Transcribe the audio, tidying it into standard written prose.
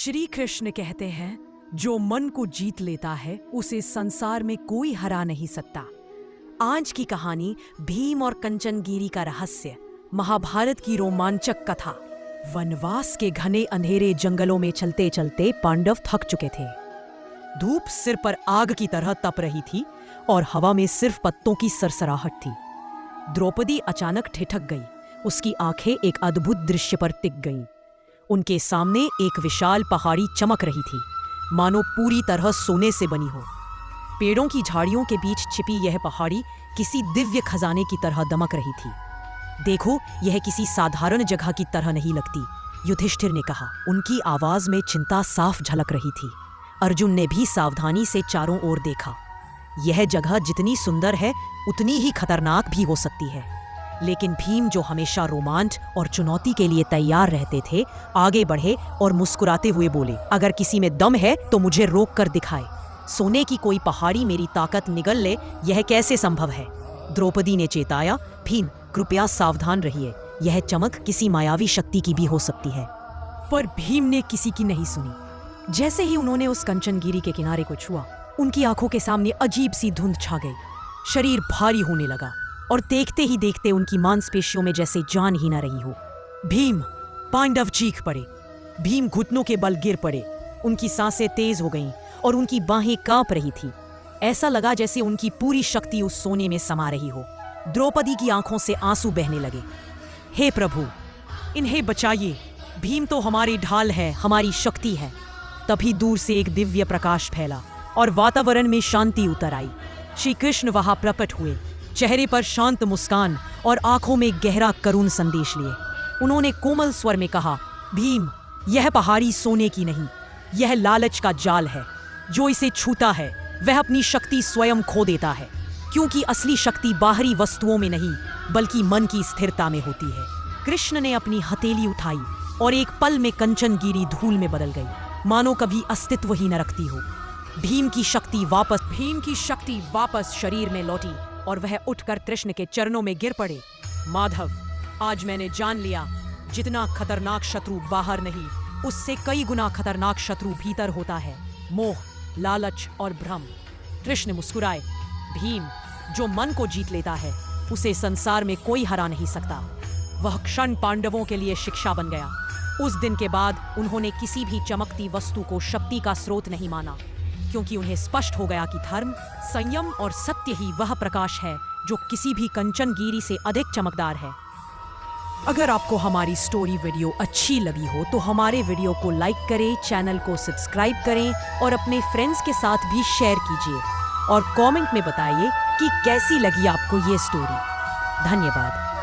श्री कृष्ण कहते हैं, जो मन को जीत लेता है उसे संसार में कोई हरा नहीं सकता। आज की कहानी भीम और कंचनगिरी का रहस्य, महाभारत की रोमांचक कथा। वनवास के घने अंधेरे जंगलों में चलते चलते पांडव थक चुके थे। धूप सिर पर आग की तरह तप रही थी और हवा में सिर्फ पत्तों की सरसराहट थी। द्रौपदी अचानक ठिठक गई। उसकी आंखें एक अद्भुत दृश्य पर टिक गईं। उनके सामने एक विशाल पहाड़ी चमक रही थी, मानो पूरी तरह सोने से बनी हो। पेड़ों की झाड़ियों के बीच छिपी यह पहाड़ी किसी दिव्य खजाने की तरह दमक रही थी। देखो, यह किसी साधारण जगह की तरह नहीं लगती, युधिष्ठिर ने कहा। उनकी आवाज में चिंता साफ झलक रही थी। अर्जुन ने भी सावधानी से चारों ओर देखा। यह जगह जितनी सुंदर है उतनी ही खतरनाक भी हो सकती है। लेकिन भीम, जो हमेशा रोमांच और चुनौती के लिए तैयार रहते थे, आगे बढ़े और मुस्कुराते हुए बोले, अगर किसी में दम है तो मुझे रोक कर दिखाए। सोने की कोई पहाड़ी मेरी ताकत निगल ले, यह कैसे संभव है? द्रौपदी ने चेताया, भीम कृपया सावधान रहिए, यह चमक किसी मायावी शक्ति की भी हो सकती है। पर भीम ने किसी की नहीं सुनी। जैसे ही उन्होंने उस कंचनगिरी के किनारे को छुआ, उनकी आंखों के सामने अजीब सी धुंध छा गई। शरीर भारी होने लगा और देखते ही देखते उनकी मांसपेशियों में जैसे जान ही न रही हो। भीम! पांडव चीख पड़े। भीम घुटनों के बल गिर पड़े। उनकी सांसें तेज हो गईं और उनकी बाहें कांप रही थी। ऐसा लगा जैसे उनकी पूरी शक्ति उस सोने में समा रही हो। द्रौपदी की आंखों से आंसू बहने लगे। हे प्रभु, इन्हें बचाइए। भीम तो हमारी ढाल है, हमारी शक्ति है। तभी दूर से एक दिव्य प्रकाश फैला और वातावरण में शांति उतर आई। श्री कृष्ण वहां प्रकट हुए, चेहरे पर शांत मुस्कान और आंखों में गहरा करुण संदेश लिए। उन्होंने कोमल स्वर में कहा, भीम, यह पहाड़ी सोने की नहीं, यह लालच का जाल है। जो इसे छूता है वह अपनी शक्ति स्वयं खो देता है, क्योंकि असली शक्ति बाहरी वस्तुओं में नहीं बल्कि मन की स्थिरता में होती है। कृष्ण ने अपनी हथेली उठाई और एक पल में कंचनगिरी धूल में बदल गई, मानो कभी अस्तित्व ही न रखती हो। भीम की शक्ति वापस शरीर में लौटी और वह उठकर कृष्ण के चरणों में गिर पड़े। माधव, आज मैंने जान लिया, जितना खतरनाक शत्रु बाहर नहीं, उससे कई गुना खतरनाक शत्रु भीतर होता है, मोह, लालच और भ्रम। कृष्ण मुस्कुराए। भीम, जो मन को जीत लेता है उसे संसार में कोई हरा नहीं सकता। वह क्षण पांडवों के लिए शिक्षा बन गया। उस दिन के बाद उन्होंने किसी भी चमकती वस्तु को शक्ति का स्रोत नहीं माना, क्योंकि उन्हें स्पष्ट हो गया कि धर्म, संयम और सत्य ही वह प्रकाश है जो किसी भी कंचनगिरी से अधिक चमकदार है। अगर आपको हमारी स्टोरी वीडियो अच्छी लगी हो तो हमारे वीडियो को लाइक करें, चैनल को सब्सक्राइब करें और अपने फ्रेंड्स के साथ भी शेयर कीजिए और कमेंट में बताइए कि कैसी लगी आपको ये स्टोरी। धन्यवाद।